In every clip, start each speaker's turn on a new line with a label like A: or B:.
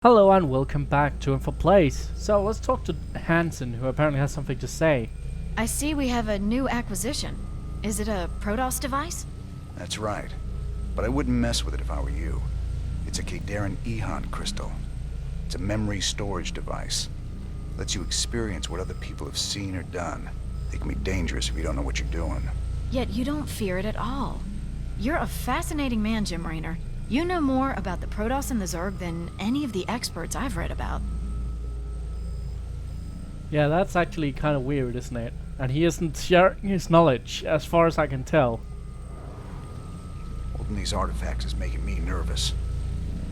A: Hello and welcome back to Ankford Place. So let's talk to Hansen, who apparently has something to say.
B: I see we have a new acquisition. Is it a Protoss device?
C: That's right. But I wouldn't mess with it if I were you. It's a Kadaran Ehan crystal. It's a memory storage device. Lets you experience what other people have seen or done. It can be dangerous if you don't know what you're doing.
B: Yet you don't fear it at all. You're a fascinating man, Jim Raynor. You know more about the Protoss and the Zerg than any of the experts I've read about.
A: Yeah, that's actually kind of weird, isn't it? And he isn't sharing his knowledge, as far as I can tell.
C: Holding these artifacts is making me nervous.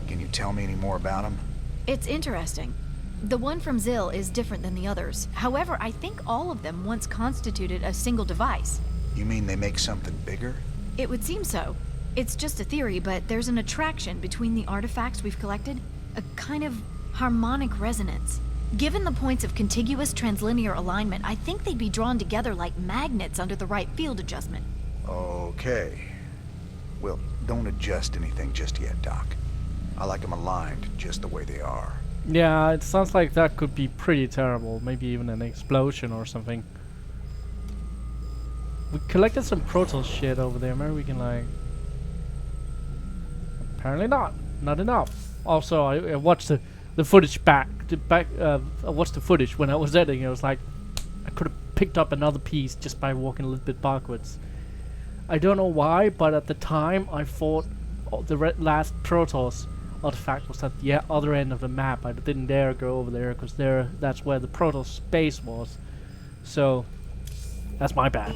C: Can you tell me any more about them?
B: It's interesting. The one from Zill is different than the others. However, I think all of them once constituted a single device.
C: You mean they make something bigger?
B: It would seem so. It's just a theory, but there's an attraction between the artifacts we've collected. A kind of harmonic resonance. Given the points of contiguous translinear alignment, I think they'd be drawn together like magnets under the right field adjustment.
C: Okay. Well, don't adjust anything just yet, Doc. I like them aligned just the way they are.
A: Yeah, it sounds like that could be pretty terrible. Maybe even an explosion or something. We collected some Protoss shit over there. Maybe we can like... Apparently not enough. Also, I watched the footage back. I watched the footage when I was editing. It was like I could have picked up another piece just by walking a little bit backwards. I don't know why, but at the time I thought the last Protoss artifact was at the other end of the map. I didn't dare go over there because that's where the Protoss base was. So that's my bad.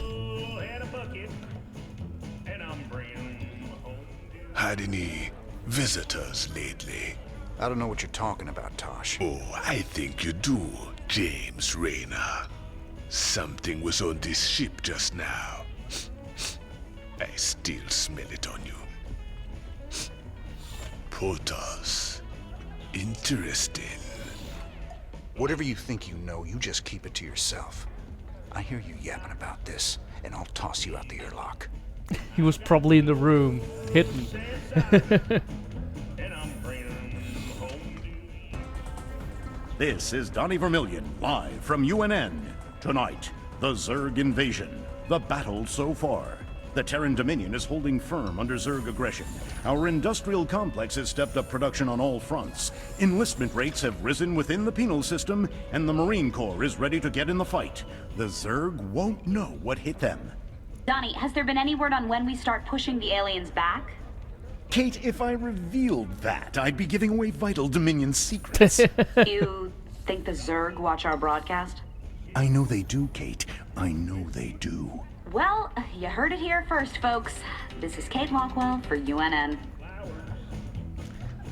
D: Had any visitors lately?
C: I don't know what you're talking about, Tosh.
D: Oh, I think you do, James Raynor. Something was on this ship just now. I still smell it on you. Protoss. Interesting.
C: Whatever you think you know, you just keep it to yourself. I hear you yapping about this, and I'll toss you out the airlock.
A: He was probably in the room, hidden.
E: This is Donnie Vermillion, live from UNN. Tonight, the Zerg invasion. The battle so far. The Terran Dominion is holding firm under Zerg aggression. Our industrial complex has stepped up production on all fronts. Enlistment rates have risen within the penal system, and the Marine Corps is ready to get in the fight. The Zerg won't know what hit them.
F: Donnie, has there been any word on when we start pushing the aliens back?
E: Kate, if I revealed that, I'd be giving away vital Dominion secrets.
F: You think the Zerg watch our broadcast?
E: I know they do, Kate. I know they do.
F: Well, you heard it here first, folks. This is Kate Lockwell for UNN.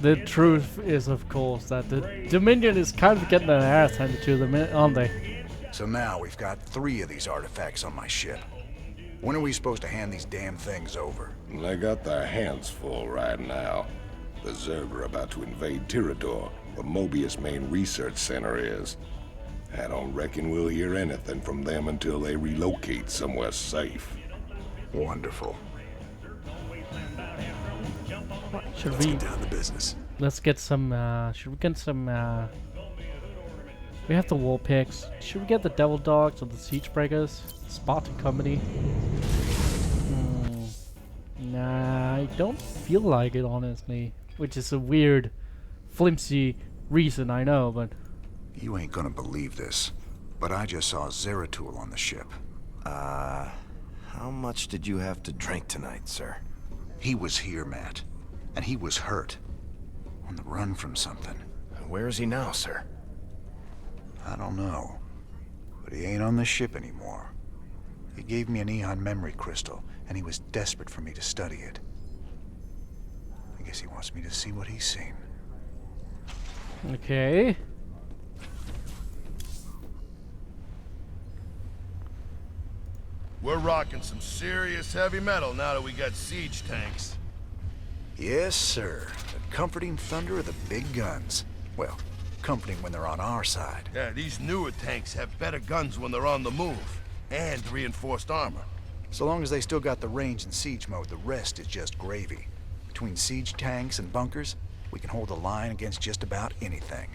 A: The truth is, of course, that the Dominion is kind of getting their ass handed to them, aren't they?
C: So now we've got 3 of these artifacts on my ship. When are we supposed to hand these damn things over?
G: They got their hands full right now. The Zerg are about to invade Tirador, where Mobius' main research center is. I don't reckon we'll hear anything from them until they relocate somewhere safe.
C: Wonderful.
A: Should
D: Let's
A: we?
D: get down to business.
A: Let's get some. Should we get some? We have the war picks. Should we get the Devil Dogs or the Siege Breakers? Spartan Company. Nah, I don't feel like it, honestly. Which is a weird, flimsy reason, I know, but...
C: You ain't gonna believe this, but I just saw Zeratul on the ship.
H: How much did you have to drink tonight, sir?
C: He was here, Matt, and he was hurt. On the run from something.
H: Where is he now, sir?
C: I don't know, but he ain't on the ship anymore. He gave me an Eon memory crystal, and he was desperate for me to study it. I guess he wants me to see what he's seen.
A: Okay.
I: We're rocking some serious heavy metal now that we got siege tanks.
C: Yes, sir. The comforting thunder of the big guns. Well, comforting when they're on our side.
I: Yeah, these newer tanks have better guns when they're on the move. And reinforced armor.
C: So long as they still got the range in siege mode, the rest is just gravy. Between siege tanks and bunkers, We can hold the line against just about anything.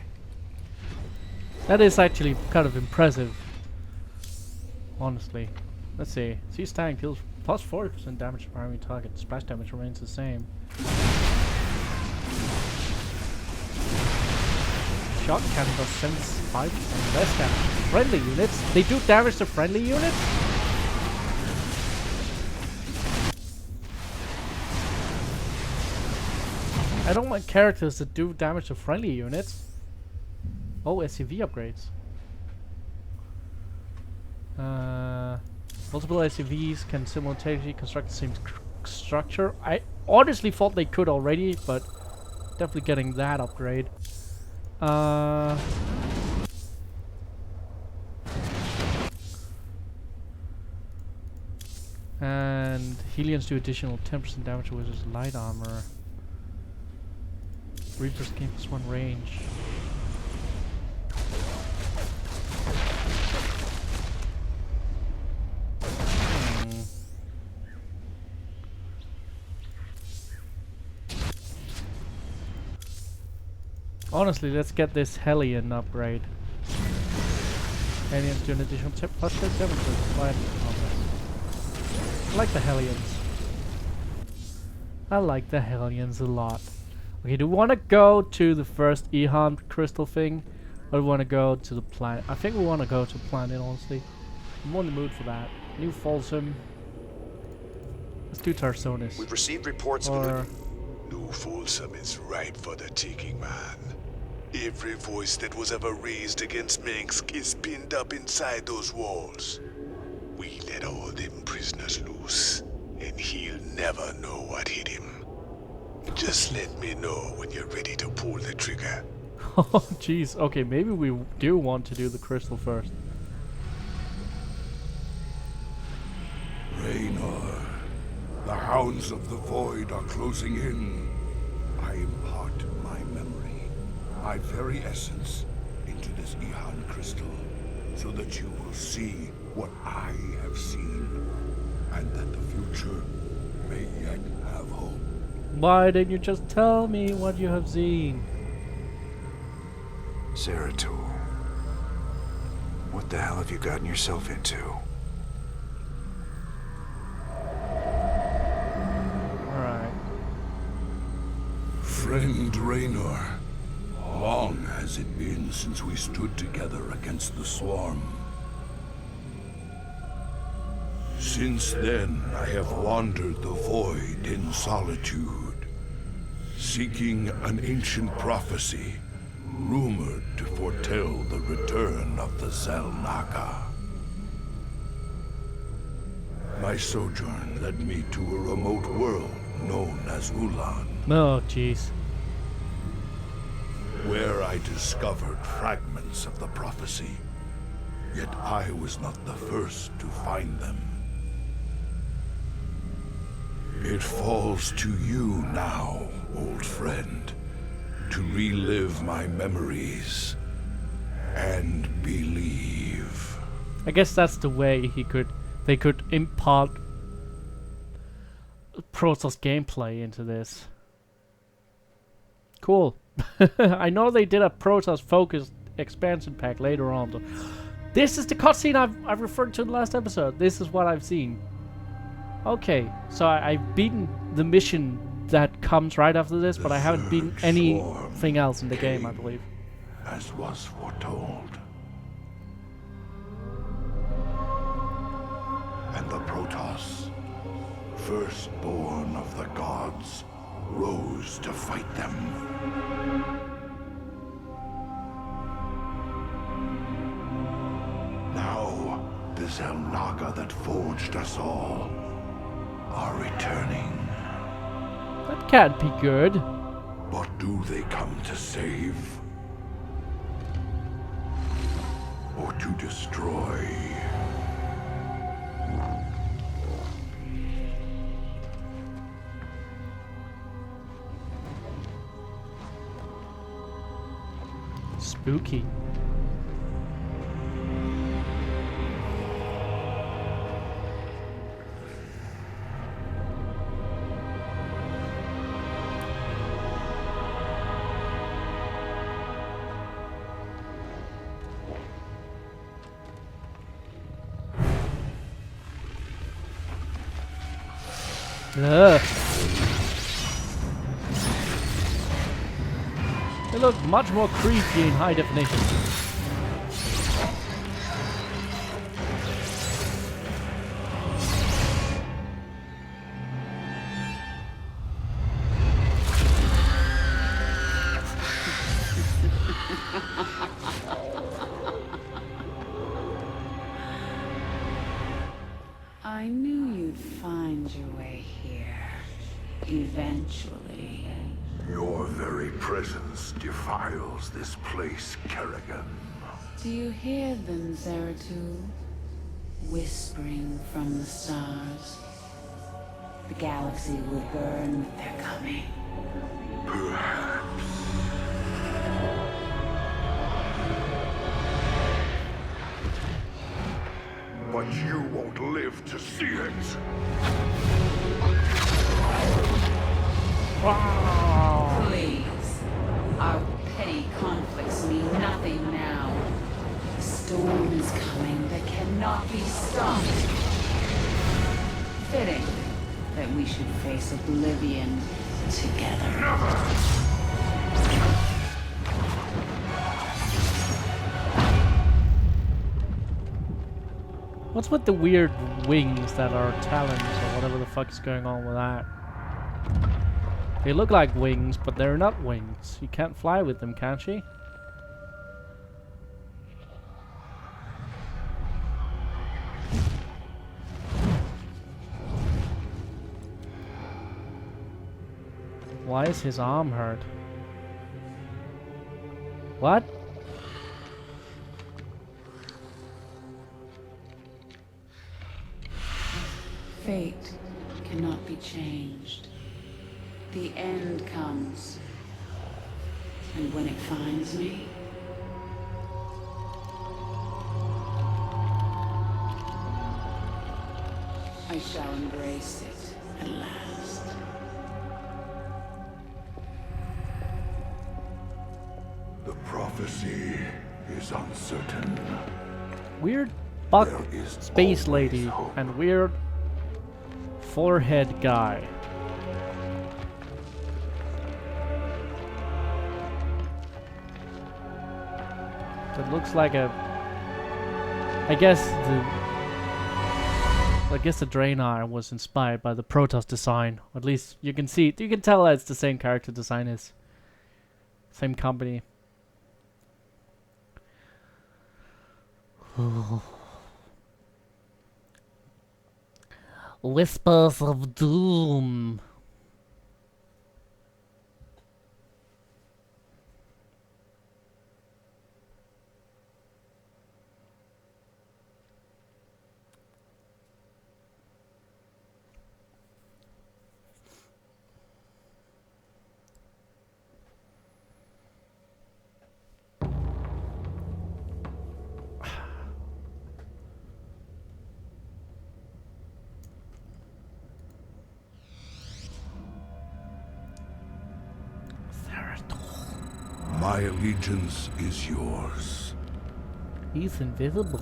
A: That is actually kind of impressive. Honestly. Let's see. Siege tank deals plus 40% damage to primary target. Splash damage remains the same. Shot cannon does 75% less damage to friendly units. They do damage to friendly units? I don't want characters that do damage to friendly units. Oh, SCV upgrades. Multiple SCVs can simultaneously construct the same structure. I honestly thought they could already, but definitely getting that upgrade. And Helions do additional 10% damage with his light armor. Reapers gain +1 range. Honestly, let's get this Hellion upgrade. Hellions do an additional +10 damage with light armor. I like the Hellions. I like the Hellions a lot. Okay, do we want to go to the first Ehon crystal thing? Or do we want to go to the planet? I think we want to go to the planet, honestly. I'm on the mood for that. New Folsom. Let's do Tarsonis.
D: We've received reports
A: or
D: New Folsom is ripe for the taking, man. Every voice that was ever raised against Minsk is pinned up inside those walls. We let all them prisoners loose, and he'll never know what hit him. Just let me know when you're ready to pull the trigger.
A: Oh, jeez. Okay, maybe we do want to do the crystal first.
J: Raynor, the hounds of the void are closing in. I impart my memory, my very essence, into this Ehon crystal, so that you will see what I have seen, and that the future may yet have hope.
A: Why didn't you just tell me what you have seen?
C: Zeratul, what the hell have you gotten yourself into?
A: Alright.
J: Friend Raynor, long has it been since we stood together against the Swarm. Since then, I have wandered the void in solitude, seeking an ancient prophecy, rumored to foretell the return of the Xel'Naga. My sojourn led me to a remote world known as Ulan,
A: Oh, jeez.
J: where I discovered fragments of the prophecy. Yet I was not the first to find them. It falls to you now, old friend, to relive my memories and believe.
A: I guess that's the way they could impart Protoss gameplay into this. Cool. I know they did a Protoss focused expansion pack later on, though. This is the cutscene I've referred to in the last episode. This is what I've seen. Okay, so I've beaten the mission that comes right after this, but I haven't beaten anything else in the game, I believe.
J: As was foretold. And the Protoss, firstborn of the gods, rose to fight them. Now, the Xel'Naga that forged us all are returning.
A: That can't be good.
J: What do they come to save? Or to destroy?
A: Spooky. Ugh. They look much more creepy in high definition.
K: I knew you'd find your way here. Eventually.
J: Your very presence defiles this place, Kerrigan.
K: Do you hear them, Zeratul? Whispering from the stars. The galaxy will burn with their coming.
J: Perhaps. But you won't live to see it.
K: Please. Our petty conflicts mean nothing now. The storm is coming that cannot be stopped. Fitting that we should face oblivion together.
A: What's with the weird wings that are talons or whatever the fuck is going on with that? They look like wings, but they're not wings. You can't fly with them, can she? Why is his arm hurt? What?
K: Fate cannot be changed. The end comes. And when it finds me, I shall embrace it at last.
J: The prophecy is uncertain.
A: Weird buck
J: There is
A: space
J: always
A: lady
J: hope.
A: and weird forehead guy. That looks like a... I guess the Draenei was inspired by the Protoss design. Or at least you can see, you can tell that it's the same character designers. Same company. Whispers of Doom.
J: My allegiance is yours.
A: He's invisible.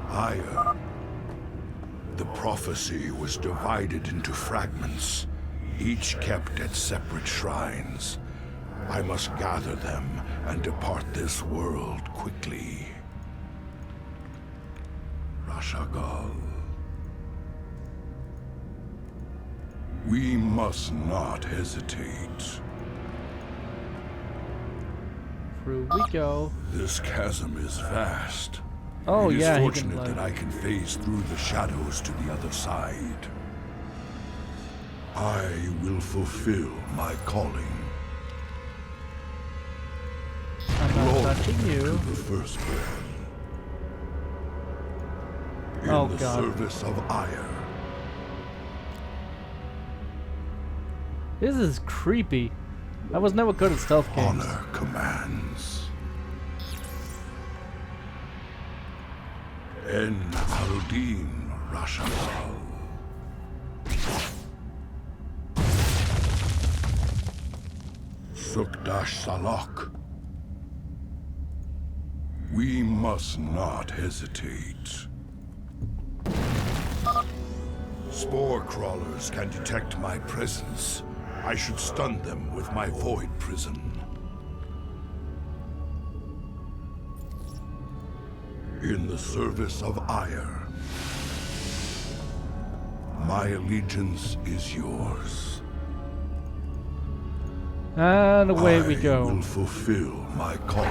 J: Higher. The prophecy was divided into fragments, each kept at separate shrines. I must gather them and depart this world quickly. Rashagal. We must not hesitate.
A: Through we go.
J: This chasm is vast.
A: Oh
J: It is
A: yeah, he can
J: fortunate
A: like...
J: that I can phase through the shadows to the other side. I will fulfill my calling.
A: I'm not touching
J: To
A: you.
J: the firstborn. In
A: Oh,
J: the
A: God.
J: service of Ire.
A: This is creepy. I was never good at stealth games.
J: Honor commands. En Aldin Rashagal. Sukdash Salak. We must not hesitate. Spore crawlers can detect my presence. I should stun them with my void prison. In the service of ire, my allegiance is yours.
A: And away we
J: I
A: go.
J: will fulfill my calling.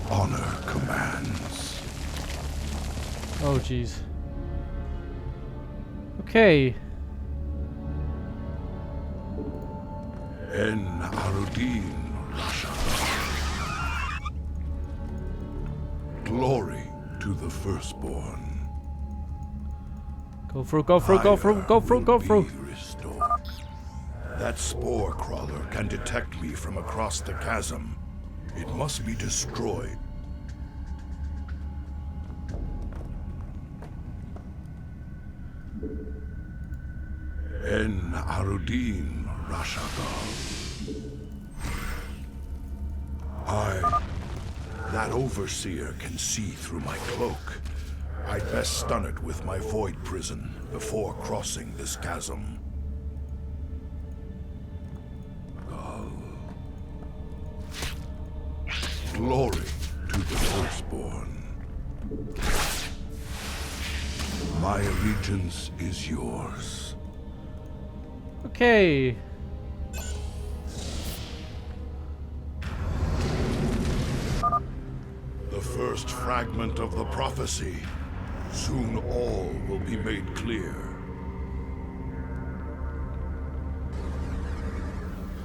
J: Honor commands.
A: Oh, jeez. Okay.
J: En Arudin Rashada. Glory to the firstborn.
A: Go through, go through, go through, go through, go through.
J: Restored. That spore crawler can detect me from across the chasm. It must be destroyed. En Arudin Rashagal. That overseer can see through my cloak. I'd best stun it with my void prison before crossing this chasm. Glory to the firstborn. My allegiance is yours.
A: Okay.
J: The first fragment of the prophecy. Soon all will be made clear.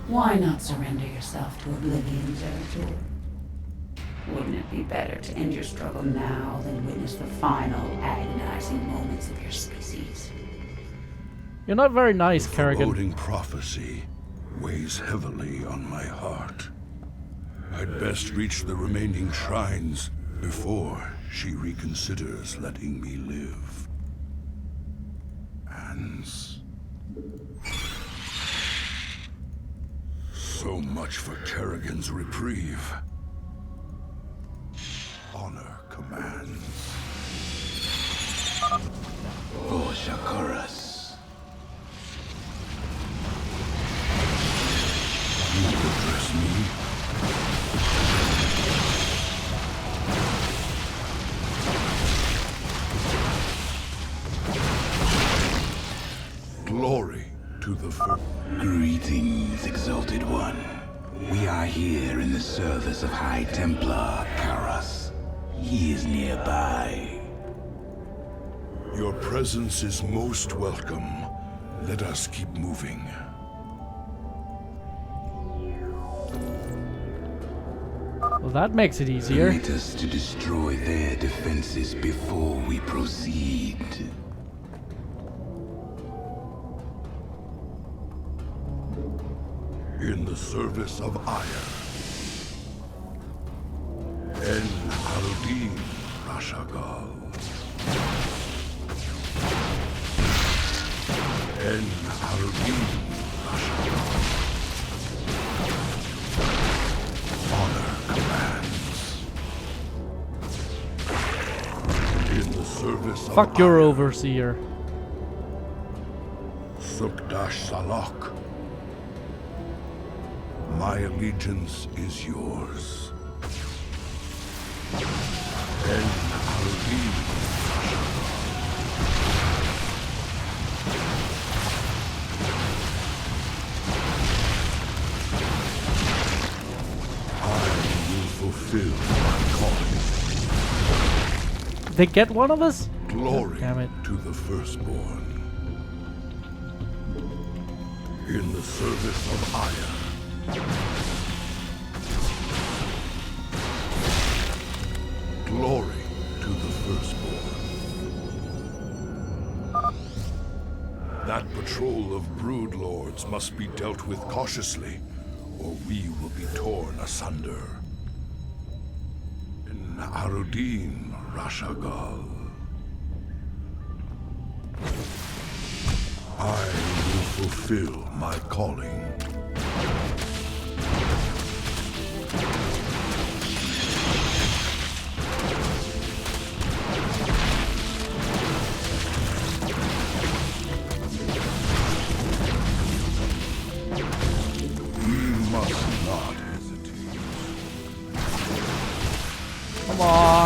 K: Why not surrender yourself to oblivion, Zeratul? Wouldn't it be better to end your struggle now than witness the final, agonizing moments of your species?
A: You're not very nice,
J: The
A: Kerrigan.
J: foreboding prophecy weighs heavily on my heart. I'd best reach the remaining shrines before she reconsiders letting me live. Hands. So much for Kerrigan's reprieve. Honor commands.
L: For Shakuras.
J: You address me? Glory to the first.
L: Greetings, Exalted One. We are here in the service of High Templar Karas. He is nearby.
J: Your presence is most welcome. Let us keep moving.
A: Well, that makes it easier.
L: Permit us to destroy their defenses before we proceed.
J: In the service of ire. En Arudin Rashagal. En Arudin Rashagal. Honor commands. In the service of
A: Fuck your
J: ire.
A: overseer.
J: Sukdash Salak. My allegiance is yours. En Arudin. I will fulfill my calling.
A: They get one of us?
J: Glory
A: Damn it.
J: to the firstborn. In the service of ire. Glory to the firstborn. That patrol of brood lords must be dealt with cautiously, or we will be torn asunder. In Arudin Rashagal. I will fulfill my calling.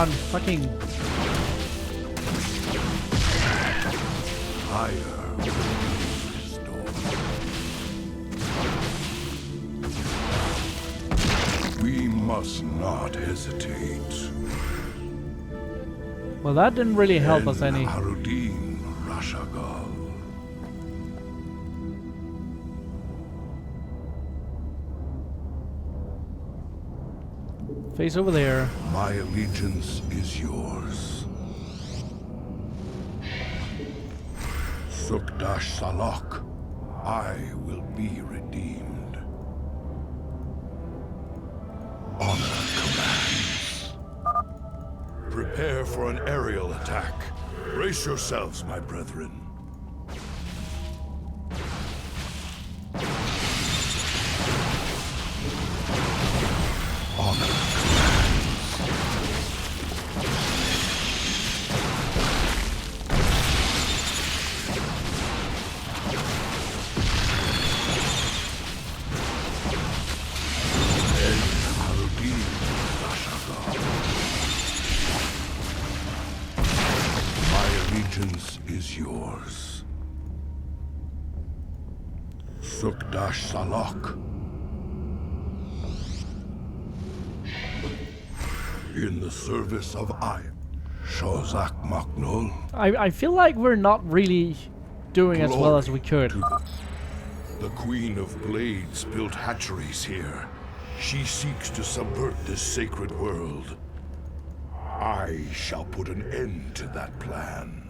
A: on, fucking.
J: Higher restored. We must not hesitate.
A: Well, that didn't really help us any.
J: Harudin Rashagal.
A: Face over there.
J: My allegiance is yours. Sukdash Salak, I will be redeemed. Honor commands. Prepare for an aerial attack. Brace yourselves, my brethren. Honor is yours. Sukdash Salak. In the service of I, Shozak Maknul.
A: I feel like we're not really doing as well as we could.
J: The Queen of Blades built hatcheries here. She seeks to subvert this sacred world. I shall put an end to that plan.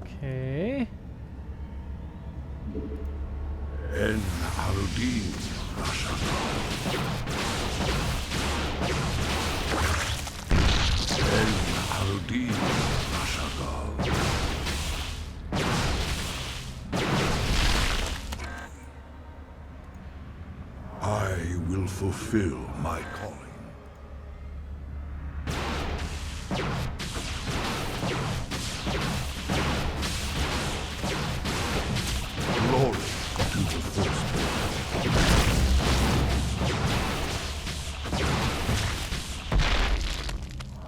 A: Okay.
J: En Harudin Rashagal. En Harudin Rashagal. I will fulfill my calling. Glory to the firstborn.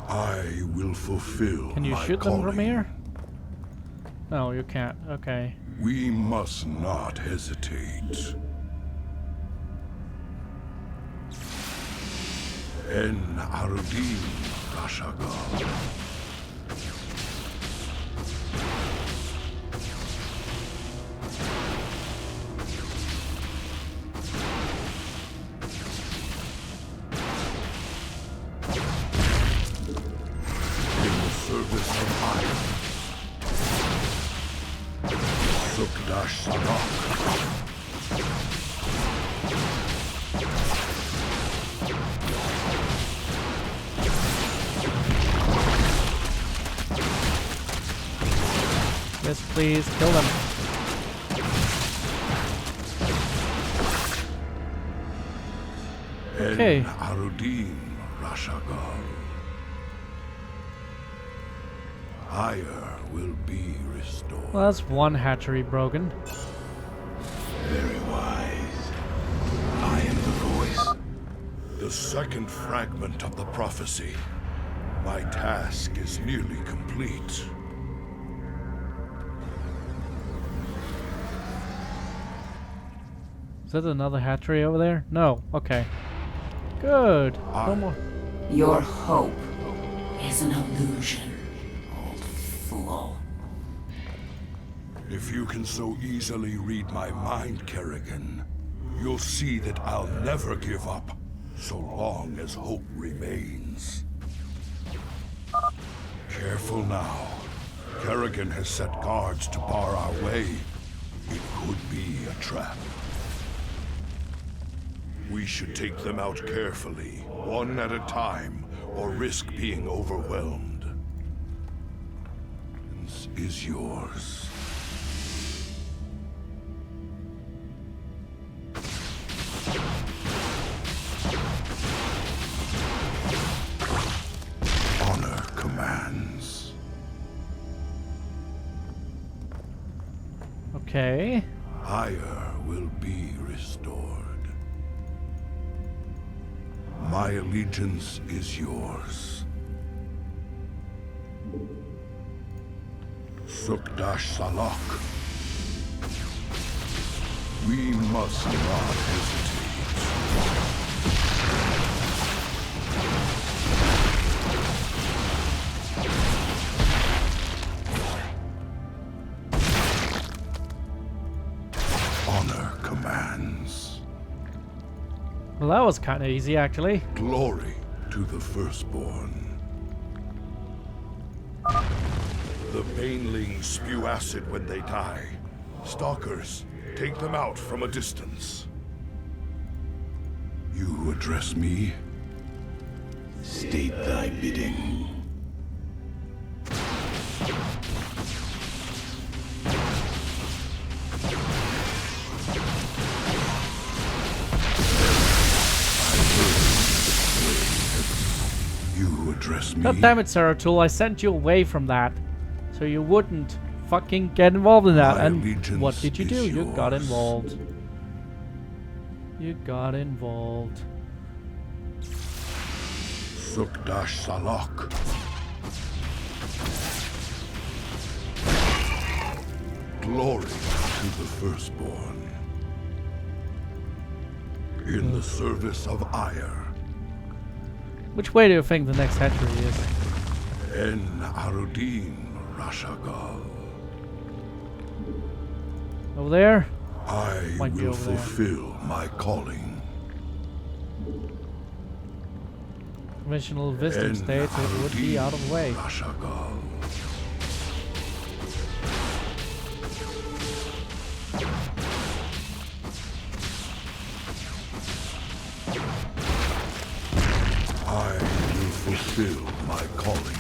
J: I will fulfill.
A: Can you
J: my
A: shoot
J: calling.
A: them from here? No, you can't. Okay.
J: We must not hesitate. En Harudin Rashagal. Service of iron. Sukdash Salak.
A: Yes, please kill them. Okay.
J: Harudin Rashagal. Higher will be restored.
A: Well, that's one hatchery broken.
J: Very wise. I am the voice. The second fragment of the prophecy. My task is nearly complete.
A: Is that another hatchery over there? No. Okay. Good. No more.
K: Your hope is an illusion, old fool.
J: If you can so easily read my mind, Kerrigan, you'll see that I'll never give up, so long as hope remains. Careful now. Kerrigan has set guards to bar our way. It could be a trap. We should take them out carefully, one at a time, or risk being overwhelmed. This is yours. Honor commands.
A: Okay.
J: Higher will be restored. My allegiance is yours. Sukdash Salak. We must not hesitate. Honor commands.
A: Well, that was kind of easy, actually.
J: Glory to the firstborn. The banelings spew acid when they die. Stalkers, take them out from a distance. You address me?
L: State thy bidding.
J: You address me?
A: God damn it, Zeratul, I sent you away from that. So you wouldn't fucking get involved in that.
J: My
A: And
J: allegiance
A: what did you do?
J: is
A: You got
J: yours.
A: involved. You got involved.
J: Sukdash Salak. Glory to the firstborn. In the service of Ire.
A: Which way do you think the next hatchery is?
J: En Arudin Rashagal.
A: Over there?
J: I
A: Might be
J: will
A: over there.
J: fulfill my calling.
A: Conventional visiting states, it would be out of the way.
J: Rashagal. I will fulfill my calling.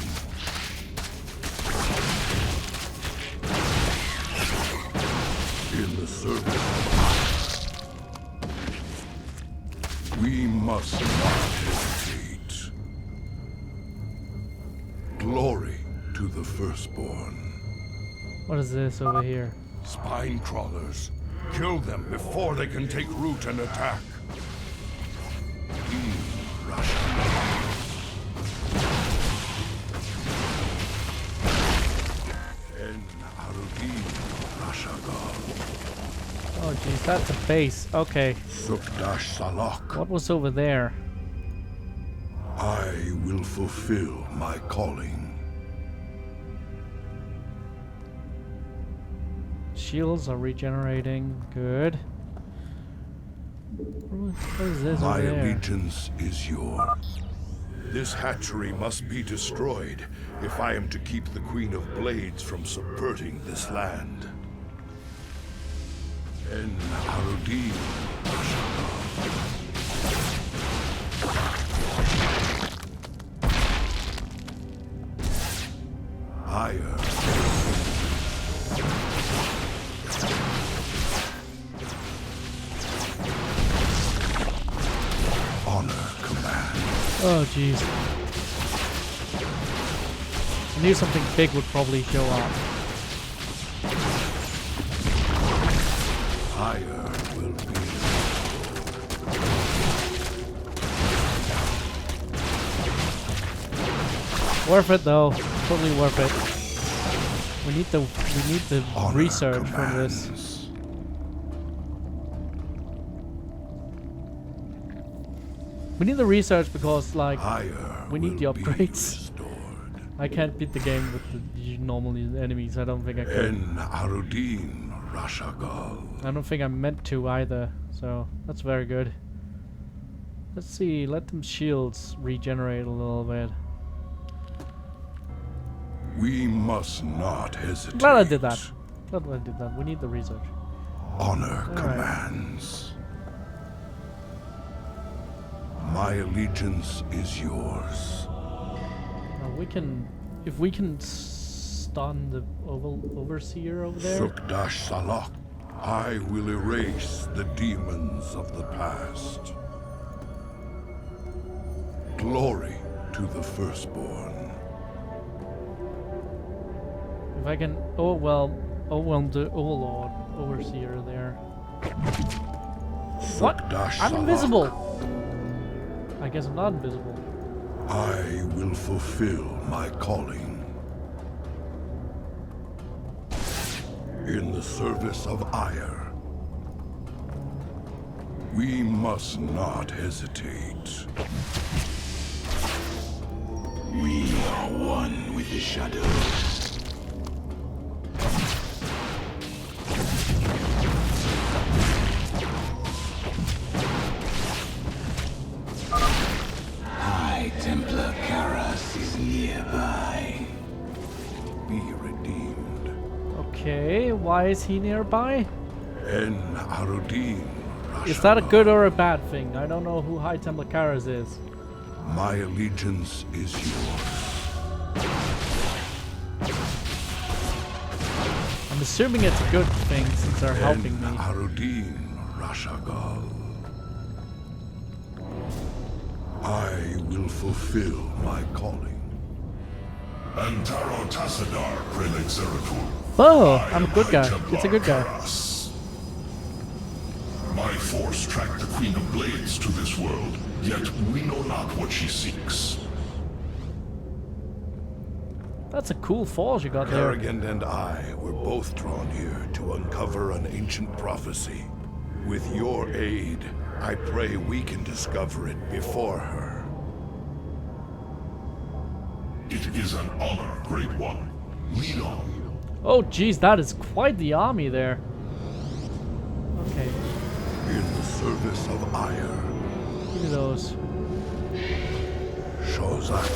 J: In the service of we must not hesitate. Glory to the firstborn.
A: What is this over here?
J: Spine crawlers. Kill them before they can take root and attack.
A: Oh jeez, that's a base. Okay.
J: Sukdash Salak.
A: What was over there?
J: I will fulfill my calling.
A: Shields are regenerating. Good. What is this
J: My
A: over there?
J: allegiance is yours. This hatchery must be destroyed if I am to keep the Queen of Blades from subverting this land. En Arudin. Ire. Honor command.
A: Oh jeez. I knew something big would probably show up.
J: Ire will be.
A: Worth it though. Totally worth it. We need the
J: Honor
A: research from
J: commands.
A: this. We need the research because like
J: Ire
A: we need the
J: will be
A: upgrades.
J: restored.
A: I can't beat the game with the normal enemies. I don't think I could.
J: En Arudin Rashagal.
A: I don't think I'm meant to either. So that's very good. Let's see. Let them shields regenerate a little bit.
J: We must not hesitate.
A: Glad I did that. Glad I did that. We need the research.
J: Honor
A: All right.
J: commands. My allegiance is yours.
A: Now we can, if we can stun the overseer over there.
J: Sukdash Salak. I will erase the demons of the past. Glory to the firstborn.
A: If I can, overwhelm the overlord overseer there. What?
J: Sukdash
A: I'm
J: Salak.
A: invisible. I guess I'm not invisible.
J: I will fulfill my calling. In the service of Ire. We must not hesitate.
L: We are one with the shadows. High Templar Karas is nearby.
J: Be redeemed.
A: Okay, why is he nearby?
J: En Arudin.
A: Is that a good or a bad thing? I don't know who High Templar Karas is.
J: My allegiance is yours.
A: I'm assuming it's a good thing since they're helping me.
J: Arudin Rashagal. I will fulfill my calling.
D: Antaro Tassadar, Prelate Zeratul.
A: Oh, I'm a good guy. It's a good guy.
D: My force tracked the Queen of Blades to this world, yet we know not what she seeks.
A: That's a cool falls you got there.
J: Kerrigan and I were both drawn here to uncover an ancient prophecy. With your aid, I pray we can discover it before her.
D: It is an honor, Great One. Lead on.
A: Oh, geez, that is quite the army there. Okay.
J: In the service of Ire.
A: Give me those.
J: Shozak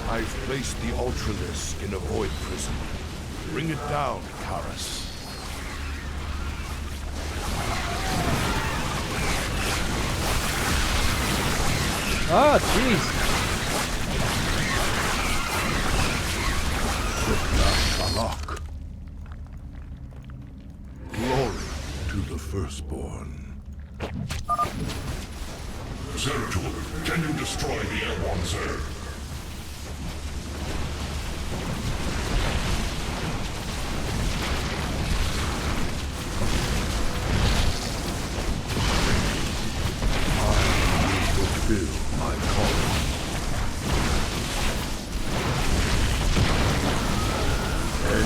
J: I've placed the Ultralisk in a void prison. Bring it down, Karas.
A: Ah, jeez.
J: Shalak. Glory to the firstborn.
D: Zeratul, can you destroy the airborne Zerg?
J: Fulfill my calling.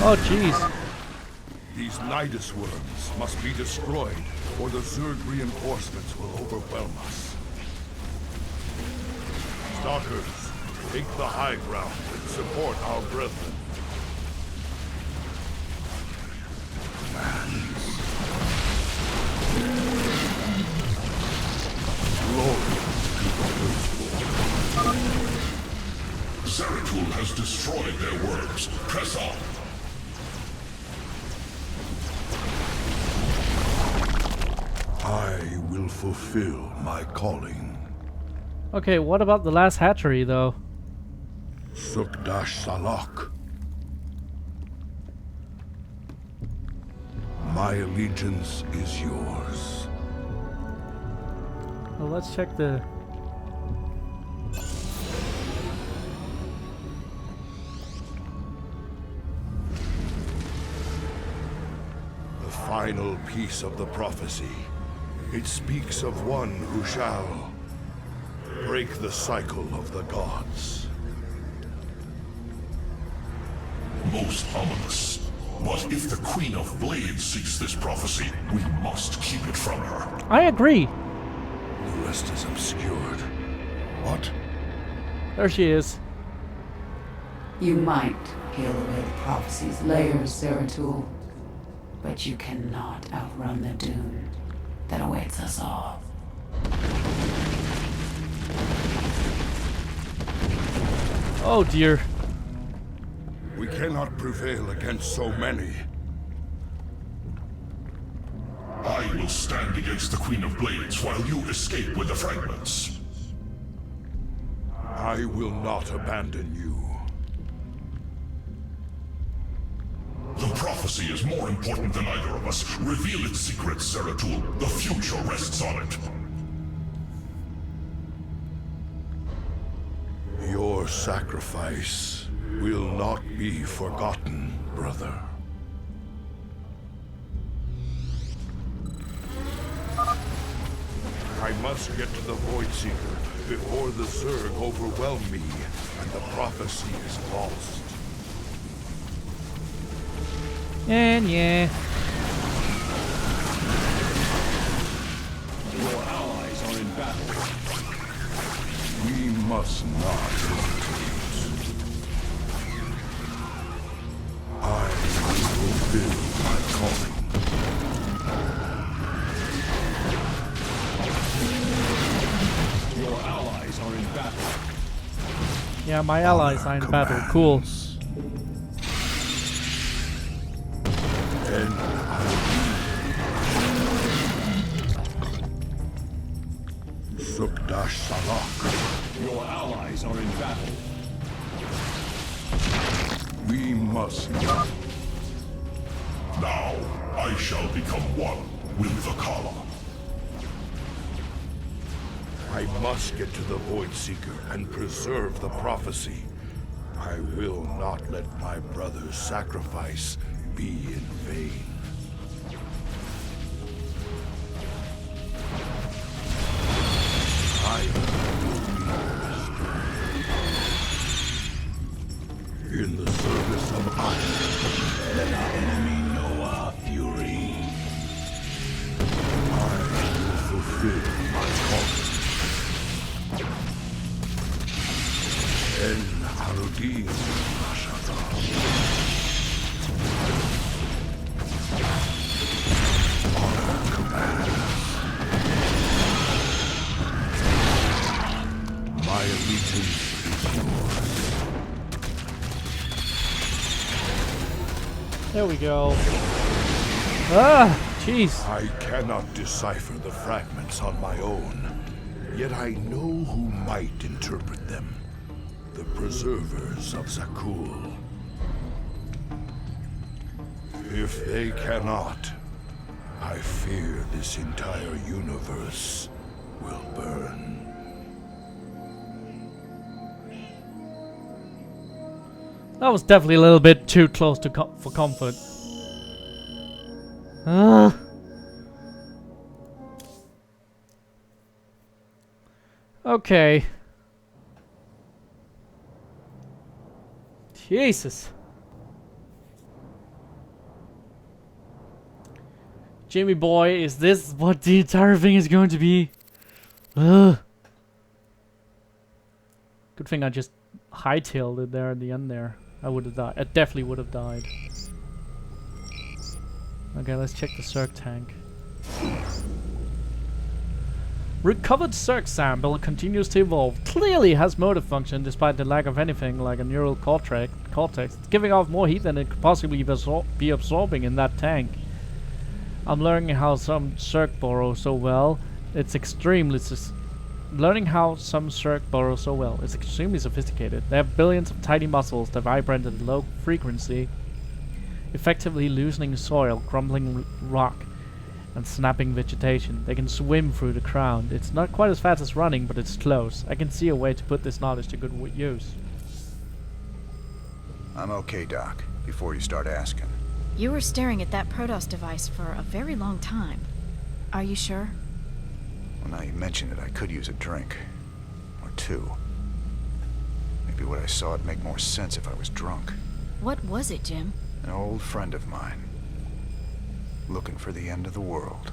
A: Oh, jeez.
J: These Nidus worms must be destroyed, or the Zerg reinforcements will overwhelm us. Stalkers, take the high ground and support our brethren. Glory to the firstborn.
D: Zeratul has destroyed their works. Press on.
J: I will fulfill my calling.
A: Okay, what about the last hatchery, though?
J: Sukdash Salak. My allegiance is yours.
A: Well, let's check the...
J: The final piece of the prophecy. It speaks of one who shall break the cycle of the gods.
D: Most ominous. But if the Queen of Blades seeks this prophecy, we must keep it from her.
A: I agree.
J: The rest is obscured. What?
A: There she is.
K: You might peel away the prophecy's layers, Zeratul, but you cannot outrun the doom that awaits us all.
A: Oh dear.
J: We cannot prevail against so many.
D: I will stand against the Queen of Blades while you escape with the fragments.
J: I will not abandon you.
D: The prophecy is more important than either of us. Reveal its secrets, Zeratul. The future rests on it.
J: Your sacrifice will not be forgotten, brother. must get to the Void Seeker before the Zerg overwhelm me and the prophecy is lost.
A: And yeah.
J: Your allies are in battle. We must not hesitate. I will fulfill my calling. Your allies are in battle.
A: Yeah, my allies are in battle. Cool.
J: And Sukdash Salak. Your allies are in battle. We must not.
D: Now, I shall become one with Vakala.
J: I must get to the Void Seeker and preserve the prophecy. I will not let my brother's sacrifice be in vain. I will be in the service of Iron.
L: Let our enemy know our fury.
J: I will fulfill my calling. El Harudim Rashata. Honor commands. My allegiance is yours.
A: There we go. Ah, jeez.
J: I cannot decipher the fragments on my own, yet I know who might interpret them. The preservers of Zakul. If they cannot, I fear this entire universe will burn.
A: That was definitely a little bit too close to for comfort. Okay. Jesus. Jimmy boy, is this what the entire thing is going to be? Ugh. Good thing I just hightailed it there at the end there. I would have died. I definitely would have died. Okay, let's check the Zerg tank. Recovered Zerg sample continues to evolve. Clearly has motor function despite the lack of anything like a neural cortex. It's giving off more heat than it could possibly be absorbing in that tank. I'm learning how some Zerg burrow so well. It's extremely sophisticated. They have billions of tiny muscles that vibrate at a low frequency, effectively loosening soil, crumbling rock, and snapping vegetation. They can swim through the ground. It's not quite as fast as running, but it's close. I can see a way to put this knowledge to good use.
C: I'm okay, Doc, before you start asking.
B: You were staring at that Protoss device for a very long time. Are you sure?
C: Well, now you mention it, I could use a drink. Or two. Maybe what I saw would make more sense if I was drunk.
B: What was it, Jim?
C: An old friend of mine. Looking for the end of the world.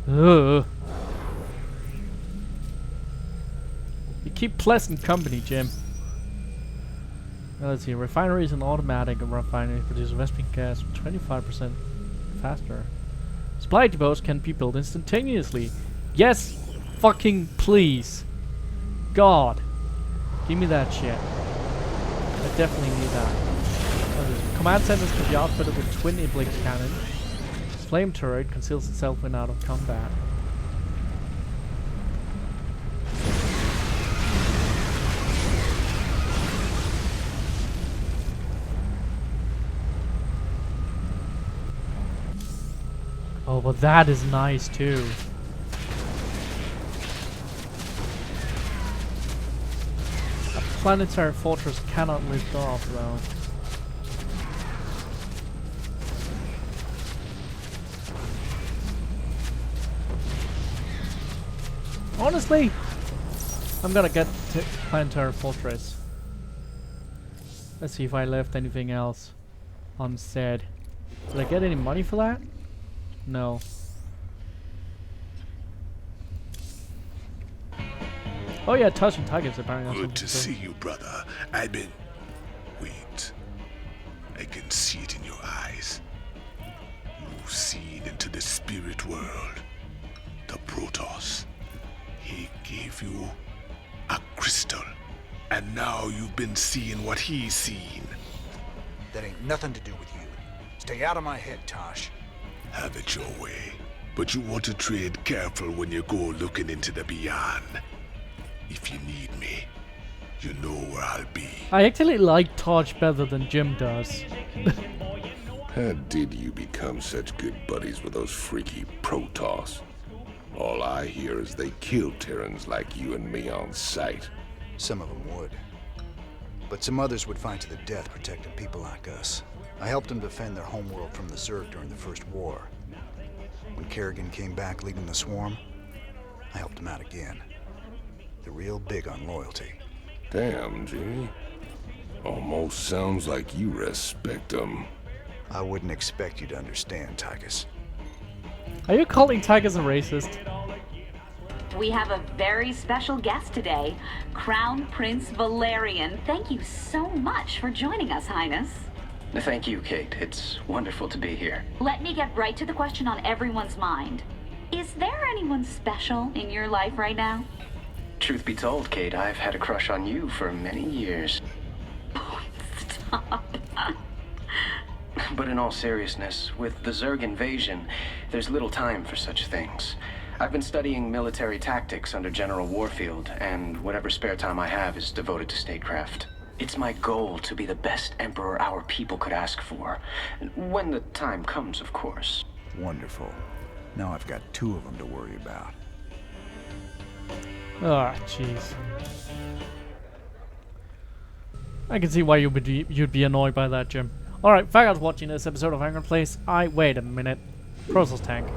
A: Ugh. You keep pleasant company, Jim. Now let's see. Refineries and automatic refineries produce investment gas 25% faster. Supply depots can be built instantaneously. Yes, fucking please. God. Give me that shit. I definitely need that. Command centers can be outfitted with twin Iblis cannon. Flame turret conceals itself when out of combat. Oh, but that is nice too. A planetary fortress cannot lift off though. Honestly, I'm gonna get Planetary Fortress. Let's see if I left anything else unsaid. Did I get any money for that? No. Oh yeah, touching tigers apparently.
D: Good to see you, brother. Wait. I can see it in your eyes. You've seen into the spirit world. The Protoss. He gave you a crystal. And now you've been seeing what he's seen.
C: That ain't nothing to do with you. Stay out of my head, Tosh.
D: Have it your way. But you want to tread careful when you go looking into the beyond. If you need me, you know where I'll be.
A: I actually like Tosh better than Jim does.
G: How did you become such good buddies with those freaky Protoss? All I hear is they kill Terrans like you and me on sight.
C: Some of them would. But some others would fight to the death protecting people like us. I helped them defend their homeworld from the Zerg during the First War. When Kerrigan came back leading the swarm, I helped him out again. They're real big on loyalty.
G: Damn, Jimmy. Almost sounds like you respect them.
C: I wouldn't expect you to understand, Tychus.
A: Are you calling Tychus a racist?
F: We have a very special guest today, Crown Prince Valerian. Thank you so much for joining us, Highness.
M: Thank you, Kate. It's wonderful to be here.
F: Let me get right to the question on everyone's mind. Is there anyone special in your life right now?
M: Truth be told, Kate, I've had a crush on you for many years.
F: Stop.
M: But in all seriousness, with the Zerg invasion, there's little time for such things. I've been studying military tactics under General Warfield, and whatever spare time I have is devoted to statecraft. It's my goal to be the best emperor our people could ask for. When the time comes, of course.
C: Wonderful. Now I've got 2 of them to worry about.
A: Ah, jeez. I can see why you'd be annoyed by that, Jim. Alright, thank you for watching this episode of Ankford Place. Wait a minute. Protoss tank.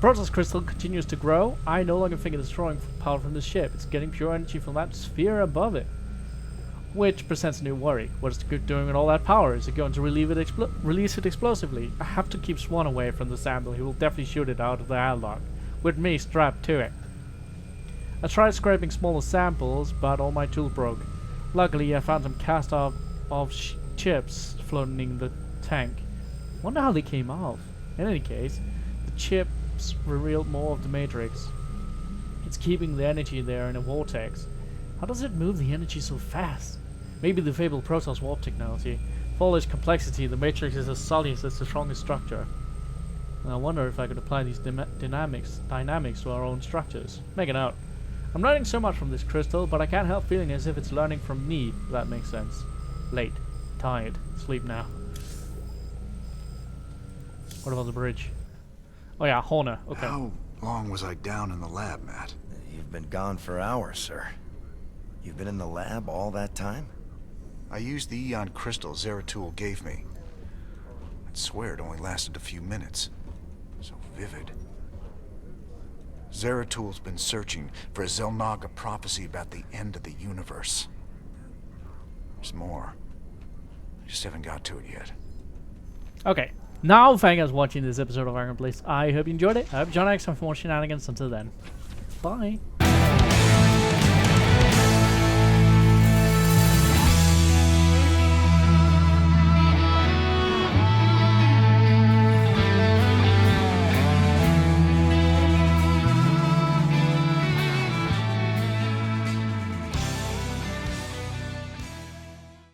A: Protoss crystal continues to grow. I no longer think it is drawing power from the ship. It's getting pure energy from that sphere above it. Which presents a new worry. What is the good doing with all that power? Is it going to release it explosively? I have to keep Swan away from the sample. He will definitely shoot it out of the airlock, with me strapped to it. I tried scraping smaller samples, but all my tools broke. Luckily, I found some cast-off chips floating in the tank. Wonder how they came off. In any case, the chips revealed more of the matrix. It's keeping the energy there in a vortex. How does it move the energy so fast? Maybe the fabled Protoss warp technology. For all its complexity, the matrix is as solid as the strongest structure. And I wonder if I could apply these dynamics to our own structures. Make a note. I'm learning so much from this crystal, but I can't help feeling as if it's learning from me, if that makes sense. Late. Tired. Sleep now. What about the bridge? Oh yeah, Horner. Okay.
C: How long was I down in the lab, Matt?
H: You've been gone for hours, sir. You've been in the lab all that time?
C: I used the Eon crystal Zeratul gave me. I'd swear it only lasted a few minutes. So vivid. Zeratul's been searching for a Zelnaga prophecy about the end of the universe. There's more. I just haven't got to it yet.
A: Okay. Now, thank you for watching this episode of Ankford Place. I hope you enjoyed it. I hope John X for more shenanigans. Until then, bye.